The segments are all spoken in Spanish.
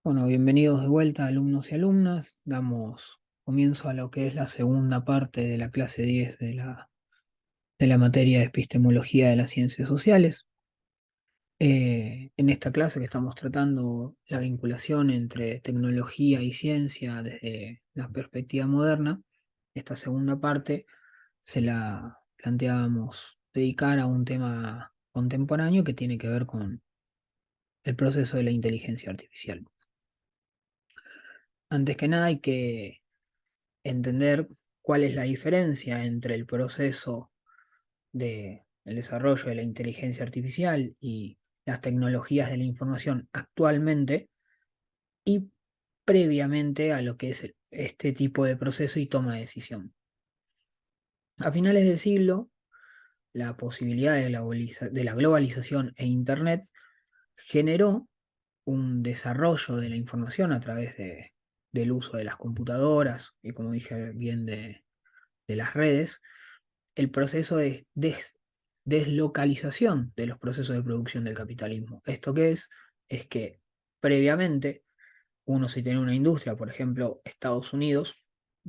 Bueno, bienvenidos de vuelta, alumnos y alumnas. Damos comienzo a lo que es la segunda parte de la clase 10 de la materia de epistemología de las ciencias sociales. En esta clase que estamos tratando la vinculación entre tecnología y ciencia desde la perspectiva moderna, esta segunda parte se la planteábamos dedicar a un tema contemporáneo que tiene que ver con el proceso de la inteligencia artificial. Antes que nada hay que entender cuál es la diferencia entre el proceso de el desarrollo de la inteligencia artificial y las tecnologías de la información actualmente y previamente a lo que es este tipo de proceso y toma de decisión. A finales del siglo, la posibilidad de la globalización e Internet generó un desarrollo de la información a través del uso de las computadoras y, como dije bien, de las redes, el proceso de deslocalización de los procesos de producción del capitalismo. ¿Esto qué es? Es que previamente, uno si tenía una industria, por ejemplo, Estados Unidos,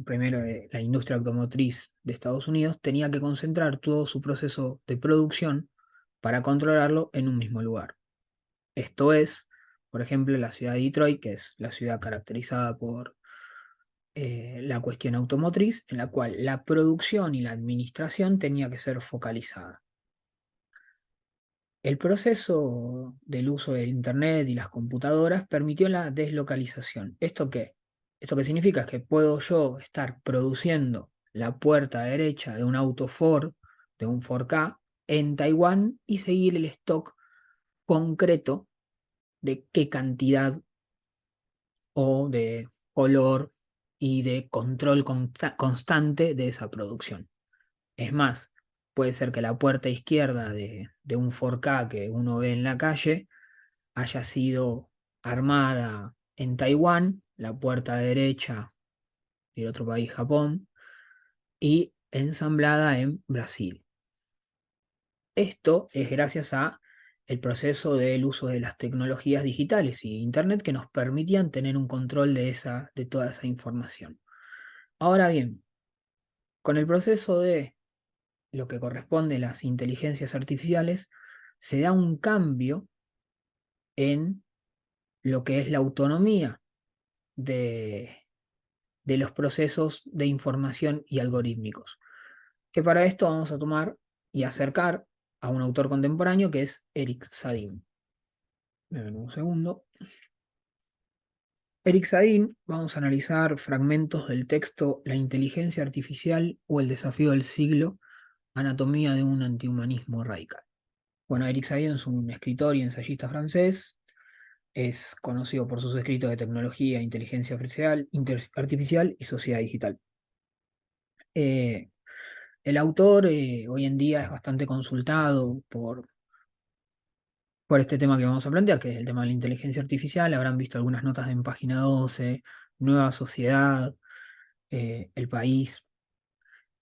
primero la industria automotriz de Estados Unidos, tenía que concentrar todo su proceso de producción para controlarlo en un mismo lugar. Esto es, por ejemplo, la ciudad de Detroit, que es la ciudad caracterizada por la cuestión automotriz, en la cual la producción y la administración tenía que ser focalizada. El proceso del uso del Internet y las computadoras permitió la deslocalización. ¿Esto qué? ¿Esto qué significa? Es que puedo yo estar produciendo la puerta derecha de un auto Ford, de un Ford K, en Taiwán y seguir el stock concreto de qué cantidad o de color y de control constante de esa producción. Es más, puede ser que la puerta izquierda de un 4K que uno ve en la calle haya sido armada en Taiwán, la puerta derecha del otro país, Japón, y ensamblada en Brasil. Esto es gracias a el proceso del uso de las tecnologías digitales y Internet que nos permitían tener un control de toda esa información. Ahora bien, con el proceso de lo que corresponde a las inteligencias artificiales, se da un cambio en lo que es la autonomía de, de los procesos de información y algorítmicos. Que para esto vamos a tomar y acercar a un autor contemporáneo que es Eric Sadin. Un segundo. Eric Sadin, vamos a analizar fragmentos del texto La inteligencia artificial o el desafío del siglo, anatomía de un antihumanismo radical. Bueno, Eric Sadin es un escritor y ensayista francés. Es conocido por sus escritos de tecnología, inteligencia artificial y sociedad digital. Eh, el autor hoy en día es bastante consultado por este tema que vamos a plantear, que es el tema de la inteligencia artificial. Habrán visto algunas notas en Página 12, Nueva Sociedad, El País.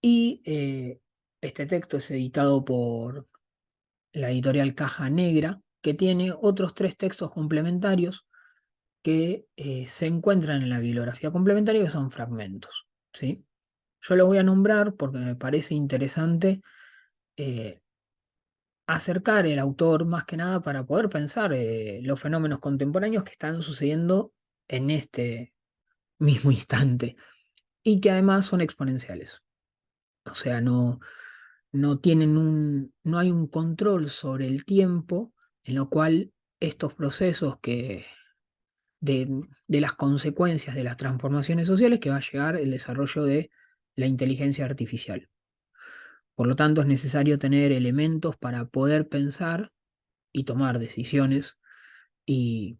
Y este texto es editado por la editorial Caja Negra, que tiene otros tres textos complementarios que se encuentran en la bibliografía complementaria, que son fragmentos, ¿sí? Yo los voy a nombrar porque me parece interesante eh, acercar el autor más que nada para poder pensar los fenómenos contemporáneos que están sucediendo en este mismo instante y que además son exponenciales. O sea, no hay un control sobre el tiempo en lo cual estos procesos de las consecuencias de las transformaciones sociales que va a llegar el desarrollo de la inteligencia artificial. Por lo tanto, es necesario tener elementos para poder pensar y tomar decisiones y,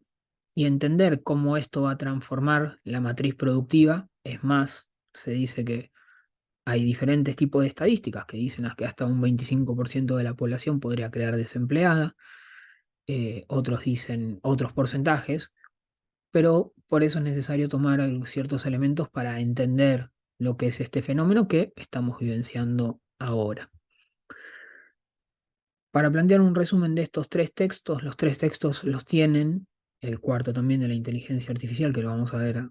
y entender cómo esto va a transformar la matriz productiva. Es más, se dice que hay diferentes tipos de estadísticas que dicen que hasta un 25% de la población podría quedar desempleada, otros dicen otros porcentajes, pero por eso es necesario tomar ciertos elementos para entender lo que es este fenómeno que estamos vivenciando ahora. Para plantear un resumen de estos tres textos, los tres textos los tienen el cuarto también de la inteligencia artificial, que lo vamos a ver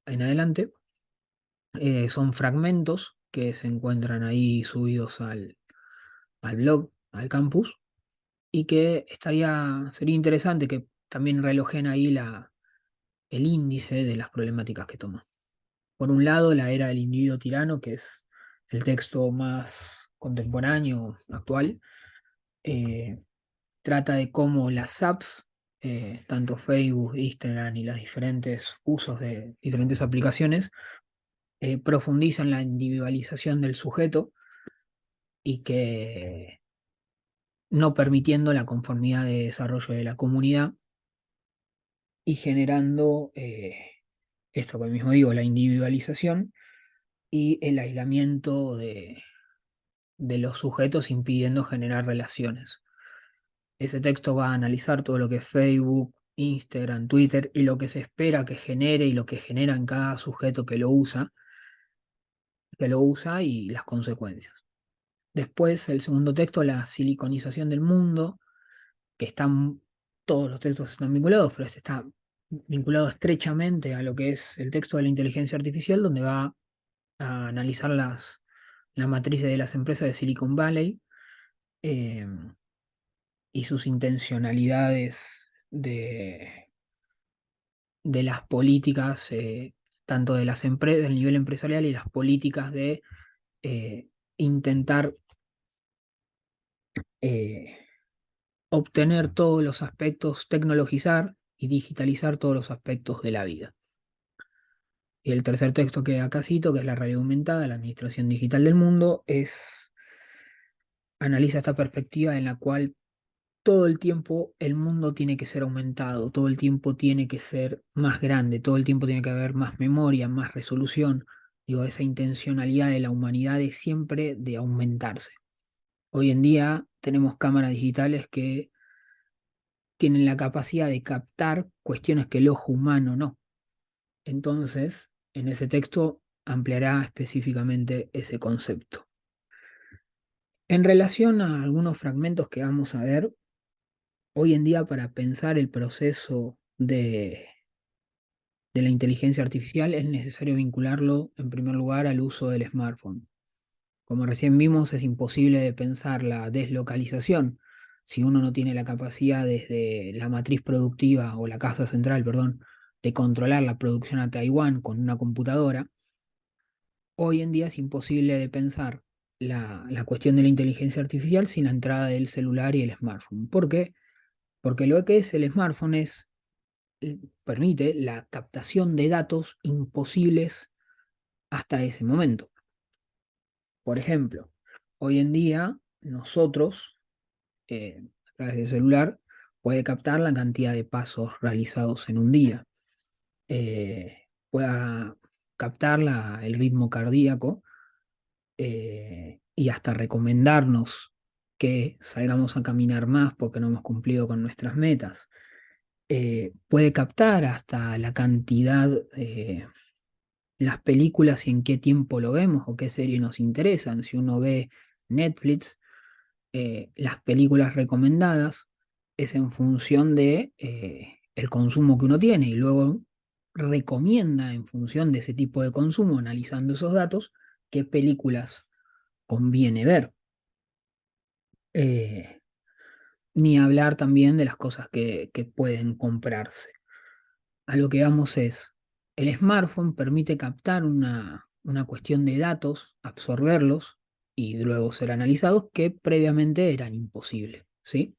en adelante, son fragmentos que se encuentran ahí subidos al blog, al campus, y que sería interesante que también relojen ahí el índice de las problemáticas que toma. Por un lado, la era del individuo tirano, que es el texto más contemporáneo, actual, eh, trata de cómo las apps, tanto Facebook, Instagram y los diferentes usos de diferentes aplicaciones, profundizan la individualización del sujeto y que no permitiendo la conformidad de desarrollo de la comunidad y generando esto que mismo digo, la individualización y el aislamiento de los sujetos impidiendo generar relaciones. Ese texto va a analizar todo lo que es Facebook, Instagram, Twitter y lo que se espera que genere y lo que genera en cada sujeto que lo usa y las consecuencias. Después, el segundo texto, la siliconización del mundo, que todos los textos están vinculados, pero este está vinculado estrechamente a lo que es el texto de la inteligencia artificial, donde va a analizar las matrices de las empresas de Silicon Valley eh, y sus intencionalidades de las políticas, tanto de las empresas, del nivel empresarial y las políticas de eh, intentar eh, obtener todos los aspectos, tecnologizar y digitalizar todos los aspectos de la vida. Y el tercer texto que acá cito, que es la realidad aumentada, la administración digital del mundo, analiza esta perspectiva en la cual todo el tiempo el mundo tiene que ser aumentado, todo el tiempo tiene que ser más grande, todo el tiempo tiene que haber más memoria, más resolución. Digo, esa intencionalidad de la humanidad es siempre de aumentarse. Hoy en día tenemos cámaras digitales que tienen la capacidad de captar cuestiones que el ojo humano no. Entonces, en ese texto ampliará específicamente ese concepto. En relación a algunos fragmentos que vamos a ver, hoy en día para pensar el proceso de la inteligencia artificial es necesario vincularlo en primer lugar al uso del smartphone. Como recién vimos, es imposible de pensar la deslocalización si uno no tiene la capacidad desde la matriz productiva o la casa central, perdón, de controlar la producción a Taiwán con una computadora. Hoy en día es imposible de pensar la cuestión de la inteligencia artificial sin la entrada del celular y el smartphone. ¿Por qué? Porque lo que es el smartphone permite la captación de datos imposibles hasta ese momento. Por ejemplo, hoy en día nosotros, a través del celular, puede captar la cantidad de pasos realizados en un día, pueda captar el ritmo cardíaco y hasta recomendarnos que salgamos a caminar más porque no hemos cumplido con nuestras metas. Puede captar hasta la cantidad, las películas y en qué tiempo lo vemos o qué serie nos interesan. Si uno ve Netflix, las películas recomendadas es en función de el consumo que uno tiene y luego recomienda en función de ese tipo de consumo, analizando esos datos, qué películas conviene ver. Eh, Ni hablar también de las cosas que pueden comprarse. A lo que vamos es, el smartphone permite captar una cuestión de datos, absorberlos y luego ser analizados que previamente eran imposibles, ¿sí?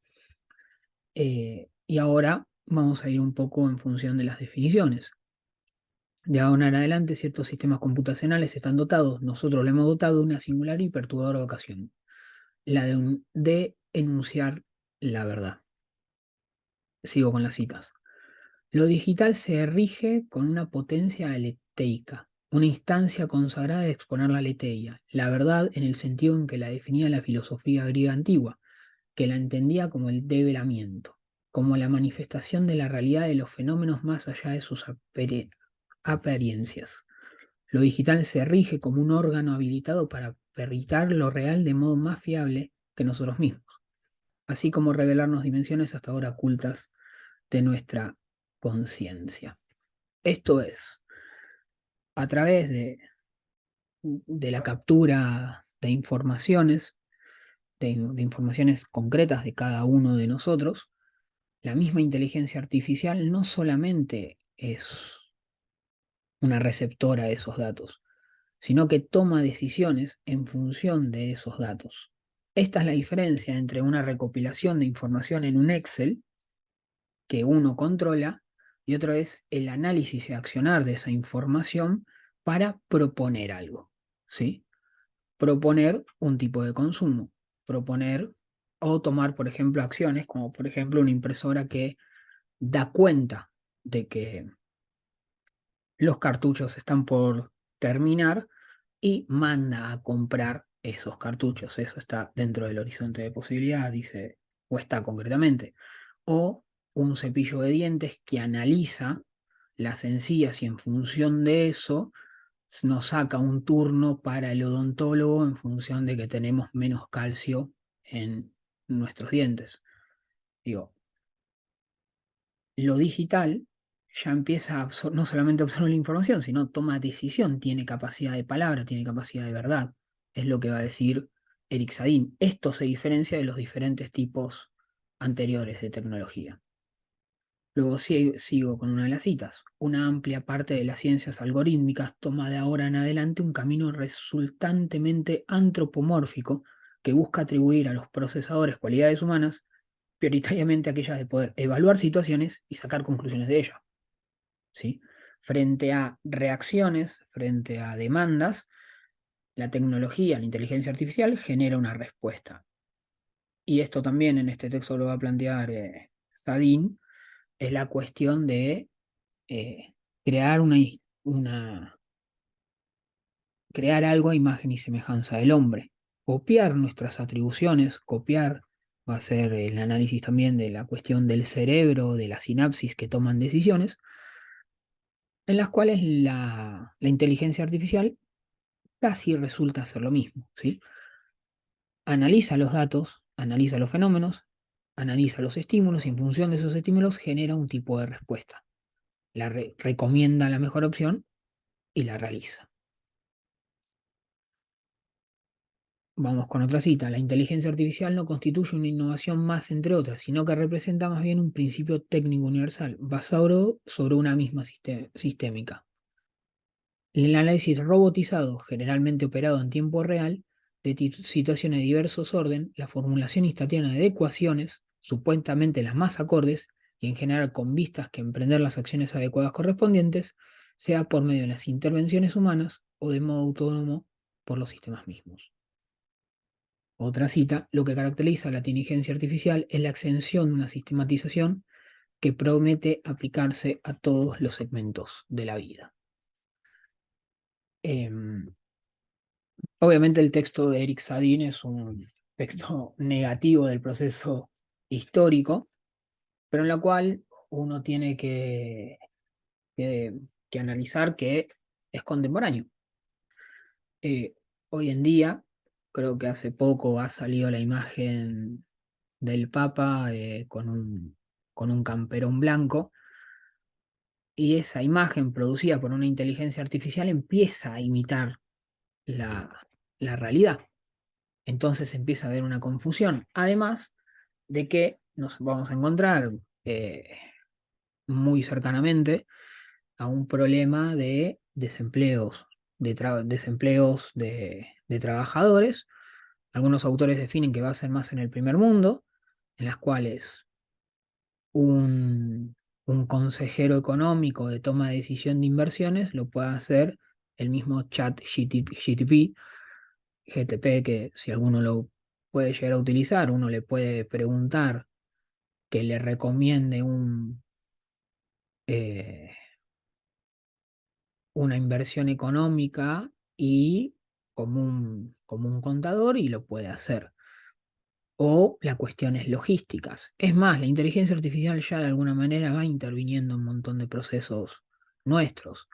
Y ahora vamos a ir un poco en función de las definiciones. De ahora en adelante, ciertos sistemas computacionales están dotados, nosotros le hemos dotado de una singular y perturbadora vocación, la de enunciar la verdad. Sigo con las citas. Lo digital se rige con una potencia aleteica, una instancia consagrada de exponer la aletheia, la verdad en el sentido en que la definía la filosofía griega antigua, que la entendía como el develamiento, como la manifestación de la realidad de los fenómenos más allá de sus apariencias. Lo digital se rige como un órgano habilitado para perritar lo real de modo más fiable que nosotros mismos, así como revelarnos dimensiones hasta ahora ocultas de nuestra conciencia. Esto es, a través de la captura de informaciones concretas de cada uno de nosotros, la misma inteligencia artificial no solamente es una receptora de esos datos, sino que toma decisiones en función de esos datos. Esta es la diferencia entre una recopilación de información en un Excel que uno controla y otro es el análisis y accionar de esa información para proponer algo, ¿sí? Proponer un tipo de consumo, proponer o tomar, por ejemplo, acciones como, por ejemplo, una impresora que da cuenta de que los cartuchos están por terminar y manda a comprar esos cartuchos. Eso está dentro del horizonte de posibilidad, dice, o está concretamente. O un cepillo de dientes que analiza las encías y en función de eso nos saca un turno para el odontólogo en función de que tenemos menos calcio en nuestros dientes. Digo, lo digital ya empieza a no solamente a absorber la información, sino toma decisión, tiene capacidad de palabra, tiene capacidad de verdad. Es lo que va a decir Eric Sadin. Esto se diferencia de los diferentes tipos anteriores de tecnología. Luego sigo con una de las citas. Una amplia parte de las ciencias algorítmicas toma de ahora en adelante un camino resultantemente antropomórfico que busca atribuir a los procesadores cualidades humanas, prioritariamente aquellas de poder evaluar situaciones y sacar conclusiones de ellas. ¿Sí? Frente a reacciones, frente a demandas, la tecnología, la inteligencia artificial genera una respuesta. Y esto también en este texto lo va a plantear Sadin, es la cuestión de eh, crear una, crear algo a imagen y semejanza del hombre. Copiar nuestras atribuciones, copiar va a ser el análisis también de la cuestión del cerebro, de la sinapsis que toman decisiones, en las cuales la inteligencia artificial casi resulta ser lo mismo, ¿sí? Analiza los datos, analiza los fenómenos, analiza los estímulos y en función de esos estímulos genera un tipo de respuesta. Recomienda la mejor opción y la realiza. Vamos con otra cita. La inteligencia artificial no constituye una innovación más entre otras, sino que representa más bien un principio técnico universal, basado sobre una misma sistémica. El análisis robotizado, generalmente operado en tiempo real, de situaciones de diversos orden, la formulación instantánea de ecuaciones, supuestamente las más acordes, y en general con vistas que emprender las acciones adecuadas correspondientes, sea por medio de las intervenciones humanas o de modo autónomo por los sistemas mismos. Otra cita, lo que caracteriza a la inteligencia artificial es la extensión de una sistematización que promete aplicarse a todos los segmentos de la vida. Obviamente el texto de Eric Sadin es un texto negativo del proceso histórico, pero en la cual uno tiene que, que analizar que es contemporáneo. Hoy en día, creo que hace poco ha salido la imagen del Papa con un camperón blanco, y esa imagen producida por una inteligencia artificial empieza a imitar la realidad. Entonces empieza a haber una confusión. Además de que nos vamos a encontrar muy cercanamente a un problema de desempleos, de trabajadores. Algunos autores definen que va a ser más en el primer mundo, en las cuales un consejero económico de toma de decisión de inversiones lo puede hacer el mismo chat GTP, que si alguno lo puede llegar a utilizar, uno le puede preguntar que le recomiende eh, una inversión económica y como un contador y lo puede hacer. O la cuestión es logísticas. Es más, la inteligencia artificial ya de alguna manera va interviniendo en un montón de procesos nuestros.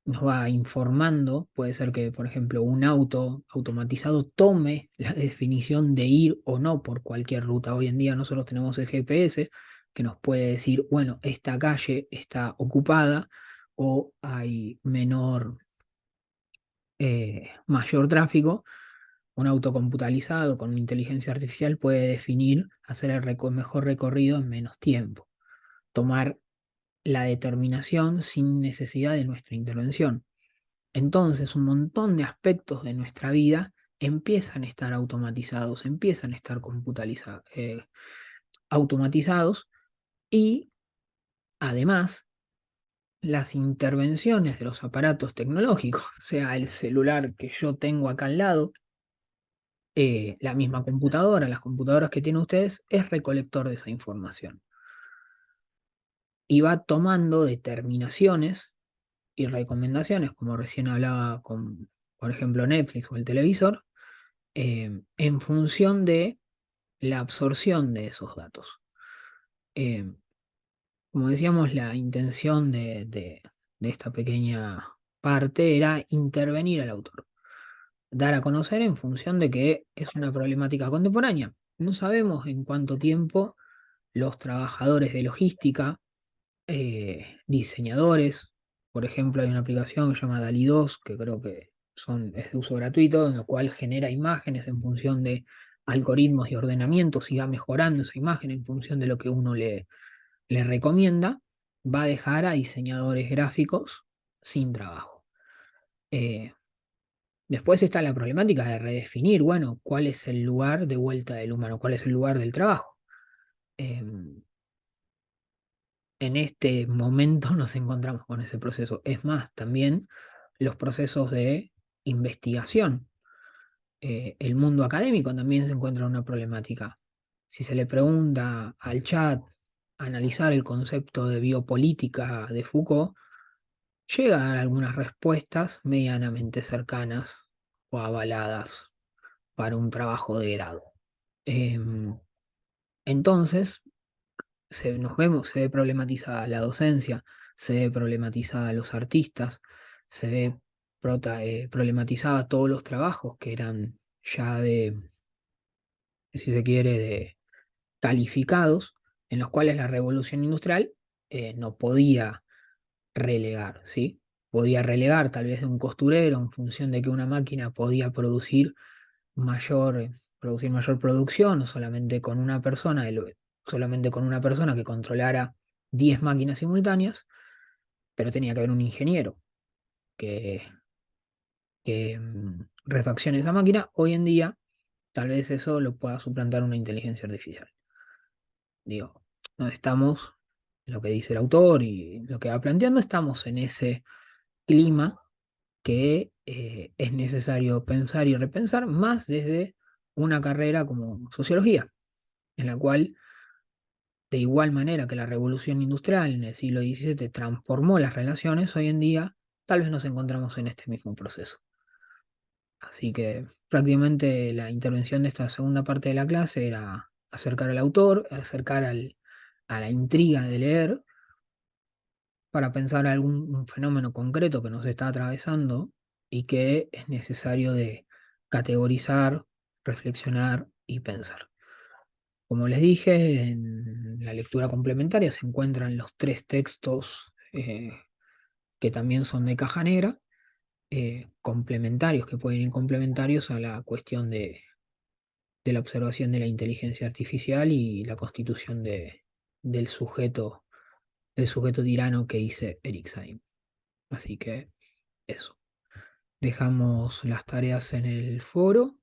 Nos va informando, puede ser que, por ejemplo, un auto automatizado tome la definición de ir o no por cualquier ruta. Hoy en día nosotros tenemos el GPS que nos puede decir, bueno, esta calle está ocupada o hay mayor tráfico. Un auto computarizado con inteligencia artificial puede definir, hacer el mejor recorrido en menos tiempo, tomar la determinación sin necesidad de nuestra intervención. Entonces, un montón de aspectos de nuestra vida empiezan a estar automatizados, empiezan a estar automatizados y además las intervenciones de los aparatos tecnológicos, sea el celular que yo tengo acá al lado, la misma computadora, las computadoras que tienen ustedes, es recolector de esa información. Y va tomando determinaciones y recomendaciones, como recién hablaba con, por ejemplo, Netflix o el televisor, en función de la absorción de esos datos. Eh, Como decíamos, la intención de esta pequeña parte era intervenir al autor, dar a conocer en función de que es una problemática contemporánea. No sabemos en cuánto tiempo los trabajadores de logística, diseñadores, por ejemplo, hay una aplicación que se llama DALI 2, que creo que es de uso gratuito, en la cual genera imágenes en función de algoritmos y ordenamientos y va mejorando esa imagen en función de lo que uno le recomienda, va a dejar a diseñadores gráficos sin trabajo. Eh, Después está la problemática de redefinir, bueno, cuál es el lugar de vuelta del humano, cuál es el lugar del trabajo. En este momento nos encontramos con ese proceso. Es más, también los procesos de investigación. El mundo académico también se encuentra en una problemática. Si se le pregunta al chat analizar el concepto de biopolítica de Foucault, llega a dar algunas respuestas medianamente cercanas o avaladas para un trabajo de grado. Em, entonces, se ve problematizada la docencia, se ve problematizada los artistas, se ve problematizada todos los trabajos que eran ya si se quiere, de calificados, en los cuales la revolución industrial no podía relegar, ¿sí? Podía relegar tal vez de un costurero en función de que una máquina podía producir mayor producción, no solamente con una persona, solamente con una persona que controlara 10 máquinas simultáneas, pero tenía que haber un ingeniero que, que refaccione esa máquina. Hoy en día, tal vez eso lo pueda suplantar una inteligencia artificial. Digo, no estamos, lo que dice el autor y lo que va planteando, estamos en ese clima que es necesario pensar y repensar más desde una carrera como sociología, en la cual, de igual manera que la revolución industrial en el siglo XVII transformó las relaciones, hoy en día tal vez nos encontramos en este mismo proceso. Así que prácticamente la intervención de esta segunda parte de la clase era acercar al autor, a la intriga de leer, para pensar algún un fenómeno concreto que nos está atravesando y que es necesario de categorizar, reflexionar y pensar. Como les dije, en la lectura complementaria se encuentran los tres textos que también son de caja negra, complementarios, que pueden ir complementarios a la cuestión de la observación de la inteligencia artificial y la constitución del del sujeto tirano que dice Eric Sain. Así que eso. Dejamos las tareas en el foro,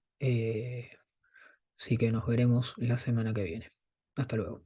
así que nos veremos la semana que viene. Hasta luego.